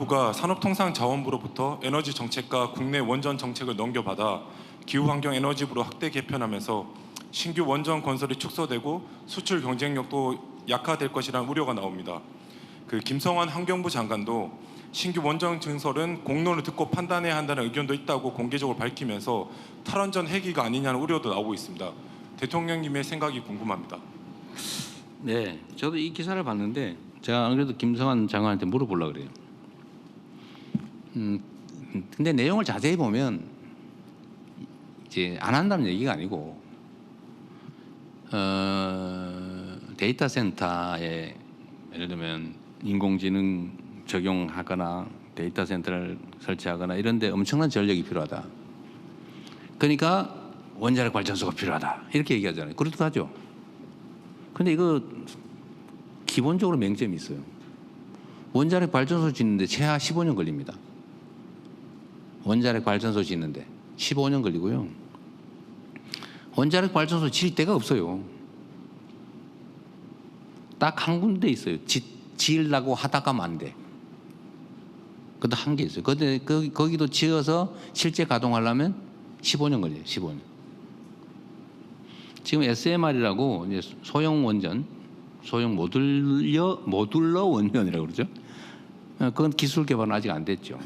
부가 산업통상자원부로부터 에너지 정책과 국내 원전 정책을 넘겨받아 기후환경에너지부로 확대 개편하면서 신규 원전 건설이 축소되고 수출 경쟁력도 약화될 것이라는 우려가 나옵니다. 김성환 환경부 장관도 신규 원전 증설은 공론을 듣고 판단해야 한다는 의견도 있다고 공개적으로 밝히면서 탈원전 해기가 아니냐는 우려도 나오고 있습니다. 대통령님의 생각이 궁금합니다. 네, 저도 이 기사를 봤는데 제가 안 그래도 김성환 장관한테 물어보려고 그래요. 근데 내용을 자세히 보면 이제 안 한다는 얘기가 아니고 데이터 센터에 예를 들면 인공지능 적용하거나 데이터 센터를 설치하거나 이런 데 엄청난 전력이 필요하다. 그러니까 원자력 발전소가 필요하다. 이렇게 얘기하잖아요. 그렇기도 하죠. 근데 이거 기본적으로 맹점이 있어요. 원자력 발전소 짓는데 최하 15년 걸립니다. 원자력 발전소 짓는데 15년 걸리고요. 원자력 발전소 질 데가 없어요. 딱 한 군데 있어요. 지으려고 하다가 만대. 그것도 한 개 있어요. 근데 거기도 지어서 실제 가동하려면 15년 걸려요. 15년. 지금 SMR이라고 이제 소형 원전, 소형 모듈러 원전이라고 그러죠. 그건 기술 개발은 아직 안 됐죠.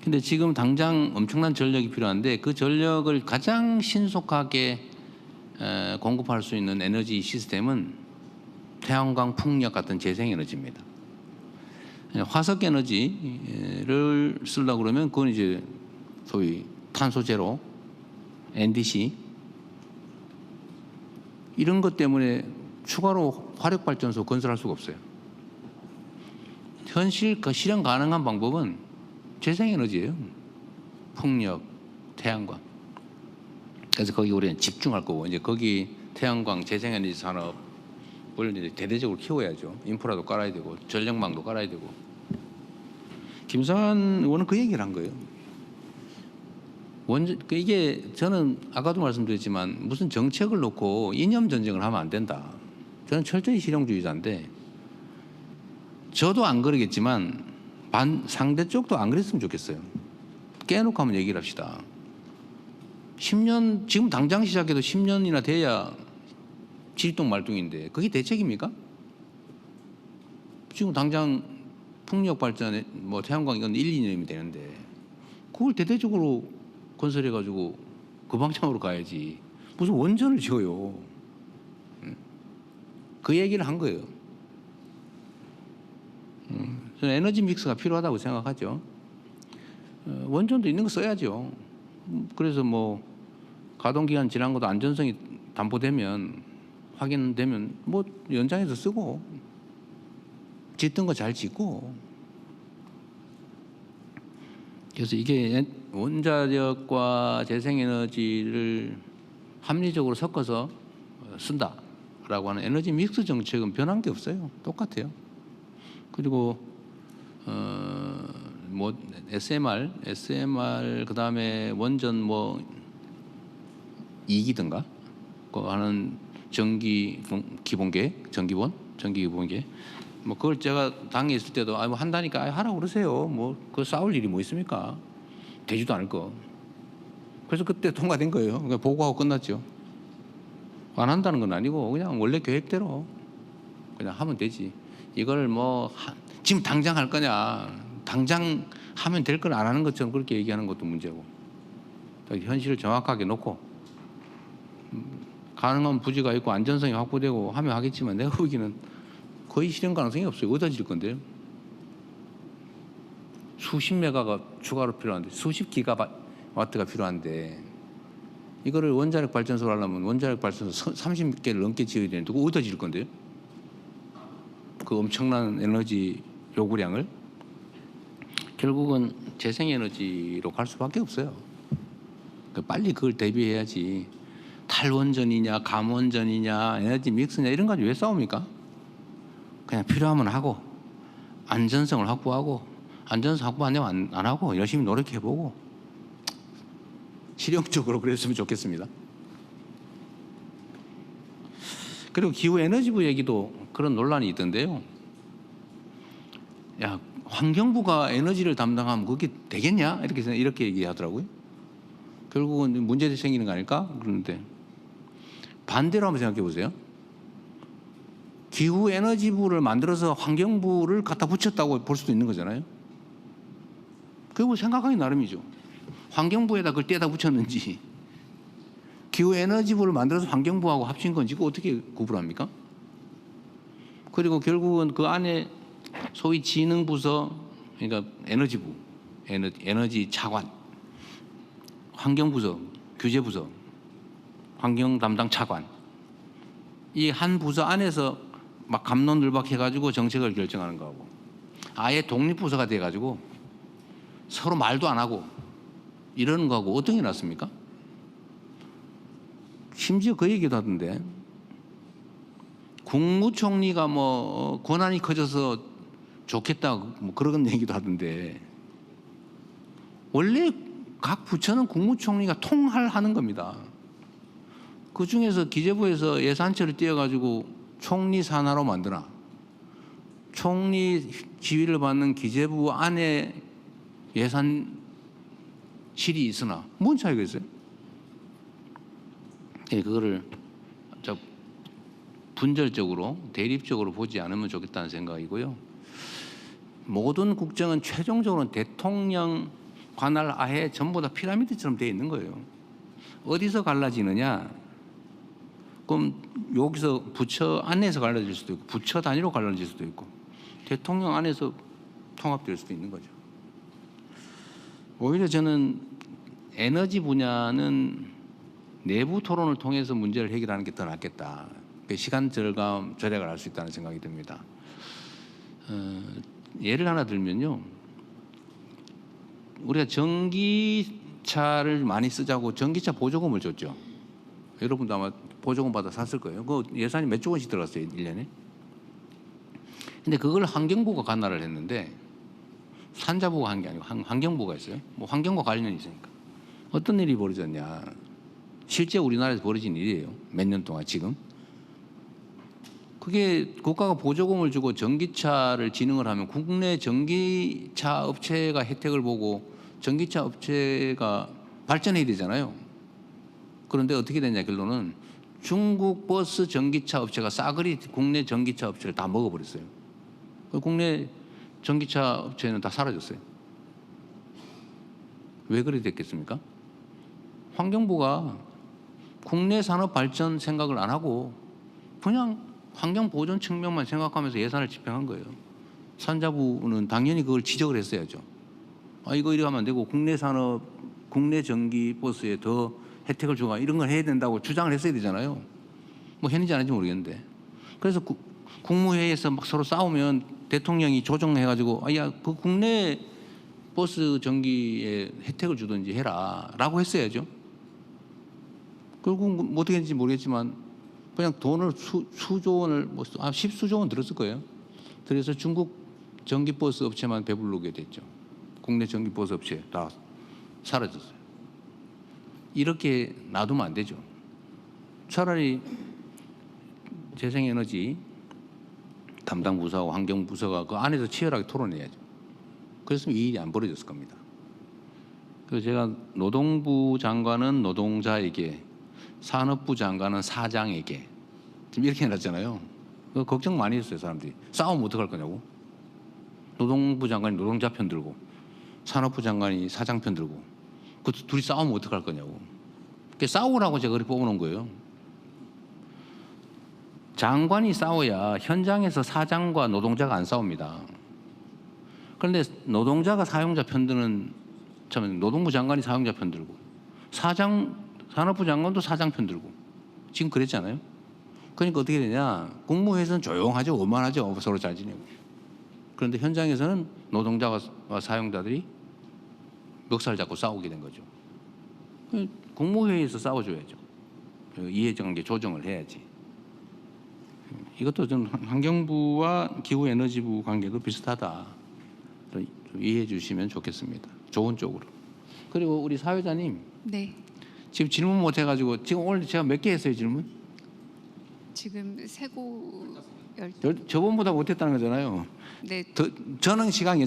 근데 지금 당장 엄청난 전력이 필요한데 그 전력을 가장 신속하게 공급할 수 있는 에너지 시스템은 태양광, 풍력 같은 재생에너지입니다. 화석 에너지를 쓰려고 그러면 그건 이제 소위 탄소 제로, NDC 이런 것 때문에 추가로 화력 발전소 건설할 수가 없어요. 현실 실현 가능한 방법은 재생에너지예요. 풍력, 태양광. 그래서 거기 우리는 집중할 거고 이제 거기 태양광, 재생에너지 산업을 이제 대대적으로 키워야죠. 인프라도 깔아야 되고 전력망도 깔아야 되고. 김성환 의원은 그 얘기를 한 거예요. 이게 저는 아까도 말씀드렸지만 무슨 정책을 놓고 이념 전쟁을 하면 안 된다. 저는 철저히 실용주의자인데 저도 안 그러겠지만 상대 쪽도 안 그랬으면 좋겠어요. 깨놓고 한번 얘기를 합시다. 10년 지금 당장 시작해도 10년이나 돼야 질동말동인데 그게 대책입니까? 지금 당장 풍력 발전, 뭐 태양광 이건 1, 2년이면 되는데 그걸 대대적으로 건설해 가지고 그 방향으로 가야지. 무슨 원전을 지어요. 그 얘기를 한 거예요. 저는 에너지 믹스가 필요하다고 생각하죠. 원전도 있는 거 써야죠. 그래서 뭐 가동기간 지난 것도 안전성이 담보되면 확인되면 뭐 연장해서 쓰고 짓던 거 잘 짓고. 그래서 이게 원자력과 재생에너지를 합리적으로 섞어서 쓴다라고 하는 에너지 믹스 정책은 변한 게 없어요. 똑같아요. 그리고 뭐 SMR 그다음에 원전 뭐 2기든가 그 하는 전기 기본계 뭐 그걸 제가 당에 있을 때도 뭐 한다니까 하라고 그러세요. 뭐 그 싸울 일이 뭐 있습니까? 되지도 않을 거. 그래서 그때 통과된 거예요. 그러니까 보고하고 끝났죠. 안 한다는 건 아니고 그냥 원래 계획대로 그냥 하면 되지. 이걸 뭐 지금 당장 할 거냐, 당장 하면 될 걸 안 하는 것처럼 그렇게 얘기하는 것도 문제고. 현실을 정확하게 놓고 가능한 부지가 있고 안전성이 확보되고 하면 하겠지만 내가 보기에는 거의 실현 가능성이 없어요. 어디다 질 건데요? 수십 메가가 추가로 필요한데 수십 기가와트가 필요한데 이거를 원자력 발전소를 하려면 원자력 발전소 30개를 넘게 지어야 되는데 그거 어디다 질 건데요? 그 엄청난 에너지 요구량을 결국은 재생에너지로 갈 수밖에 없어요. 빨리 그걸 대비해야지. 탈원전이냐 감원전이냐 에너지 믹스냐 이런 거 가지고 왜 싸웁니까? 그냥 필요하면 하고 안전성을 확보하고 안전성 확보 안 되면 안 하고 열심히 노력해보고 실용적으로 그랬으면 좋겠습니다. 그리고 기후에너지부 얘기도 그런 논란이 있던데요. 야, 환경부가 에너지를 담당하면 그게 되겠냐? 이렇게 얘기하더라고요. 결국은 문제가 생기는 거 아닐까? 그런데 반대로 한번 생각해 보세요. 기후 에너지부를 만들어서 환경부를 갖다 붙였다고 볼 수도 있는 거잖아요. 그거 생각하기 나름이죠. 환경부에다 그걸 떼다 붙였는지 기후 에너지부를 만들어서 환경부하고 합친 건지 그거 어떻게 구분합니까? 그리고 결국은 그 안에 소위 지능부서, 그러니까 에너지부, 에너지 차관, 환경부서, 규제부서, 환경 담당 차관, 이 한 부서 안에서 막 갑론을박 해가지고 정책을 결정하는 거하고, 아예 독립부서가 돼가지고 서로 말도 안 하고 이러는 거하고 어떤 게 낫습니까? 심지어 그 얘기도 하던데, 국무총리가 뭐 권한이 커져서 좋겠다 뭐 그런 얘기도 하던데, 원래 각 부처는 국무총리가 통할하는 겁니다. 그 중에서 기재부에서 예산처를 띄어가지고 총리 산하로 만드나, 총리 지휘를 받는 기재부 안에 예산실이 있으나 뭔 차이가 있어요? 예, 그거를 분절적으로 대립적으로 보지 않으면 좋겠다는 생각이고요. 모든 국정은 최종적으로는 대통령 관할 아예 전부 다 피라미드처럼 되어 있는 거예요. 어디서 갈라지느냐? 그럼 여기서 부처 안에서 갈라질 수도 있고 부처 단위로 갈라질 수도 있고 대통령 안에서 통합될 수도 있는 거죠. 오히려 저는 에너지 분야는 내부 토론을 통해서 문제를 해결하는 게 더 낫겠다. 시간 절약을 할 수 있다는 생각이 듭니다. 예를 하나 들면요, 우리가 전기차를 많이 쓰자고 전기차 보조금을 줬죠. 여러분도 아마 보조금 받아 샀을 거예요. 그 예산이 몇조 원씩 들어갔어요, 1년에. 근데 그걸 환경부가 관할을 했는데, 산자부가 한 게 아니고 환경부가 했어요. 뭐 환경과 관련이 있으니까. 어떤 일이 벌어졌냐? 실제 우리나라에서 벌어진 일이에요. 몇 년 동안 지금. 그게 국가가 보조금을 주고 전기차를 진흥을 하면 국내 전기차 업체가 혜택을 보고 전기차 업체가 발전해야 되잖아요. 그런데 어떻게 됐냐, 결론은 중국 버스 전기차 업체가 싸그리 국내 전기차 업체를 다 먹어버렸어요. 국내 전기차 업체는 다 사라졌어요. 왜 그렇게 됐겠습니까? 환경부가 국내 산업 발전 생각을 안 하고 그냥 환경 보존 측면만 생각하면서 예산을 집행한 거예요. 산자부는 당연히 그걸 지적을 했어야죠. 아, 이거 이래 하면 안 되고 국내 산업, 국내 전기 버스에 더 혜택을 주고 이런 걸 해야 된다고 주장을 했어야 되잖아요. 뭐 했는지 안 했는지 모르겠는데. 그래서 국무회의에서 막 서로 싸우면 대통령이 조정해가지고 야, 그 국내 버스 전기에 혜택을 주든지 해라라고 했어야죠. 결국 뭐 어떻게 했는지 모르겠지만 그냥 돈을 수조 원을 뭐 10수조 원 들었을 거예요. 그래서 중국 전기버스 업체만 배부르게 됐죠. 국내 전기버스 업체 다 사라졌어요. 이렇게 놔두면 안 되죠. 차라리 재생에너지 담당 부서하고 환경부서가 그 안에서 치열하게 토론해야죠. 그랬으면 이 일이 안 벌어졌을 겁니다. 그래서 제가 노동부 장관은 노동자에게, 산업부 장관은 사장에게 지금 이렇게 해놨잖아요. 그 걱정 많이 했어요, 사람들이. 싸우면 어떡할 거냐고. 노동부 장관이 노동자 편 들고 산업부 장관이 사장 편 들고 그 둘이 싸우면 어떡할 거냐고. 싸우라고 제가 그렇게 뽑아놓은 거예요. 장관이 싸워야 현장에서 사장과 노동자가 안 싸웁니다. 그런데 노동자가 사용자 편 드는, 노동부 장관이 사용자 편 들고 산업부 장관도 사장 편 들고 지금 그랬잖아요. 그러니까 어떻게 되냐, 국무회의에서는 조용하죠, 오만하죠, 서로 잘 지내고. 그런데 현장에서는 노동자와 사용자들이 멱살 잡고 싸우게 된 거죠. 국무회의에서 싸워줘야죠. 이해관계 조정을 해야지. 이것도 좀 환경부와 기후에너지부 관계도 비슷하다. 좀 이해해 주시면 좋겠습니다. 좋은 쪽으로. 그리고 우리 사회자님. 네. 지금 질문 못 해가지고 지금 오늘 제가 몇 개 했어요, 질문? 지금 세고 열- 저번보다 못했다는 거잖아요. 네, 더 전원 시간